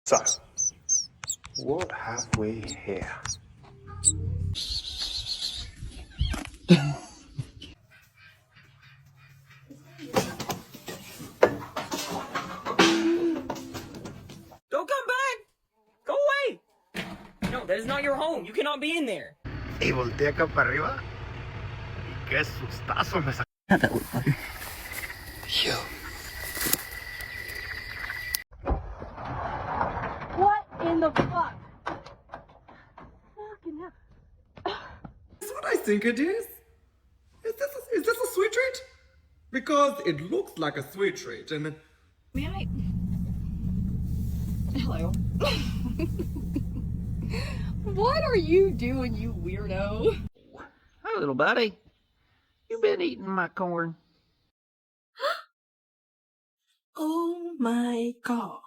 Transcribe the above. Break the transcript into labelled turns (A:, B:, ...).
A: So, what have we here?
B: Don't come back! Go away! No, that is not your home. You cannot be in there.
A: Y volteé acá para arriba. Y qué sustazo me sacó.
C: What in the fuck? Fucking hell.
D: That's what I think it is. Is this a sweet treat? Because it looks like a sweet treat, and
C: Man, Hello. What are you doing, you weirdo?
E: Hi, little buddy. You been eating my corn?
C: Oh my god.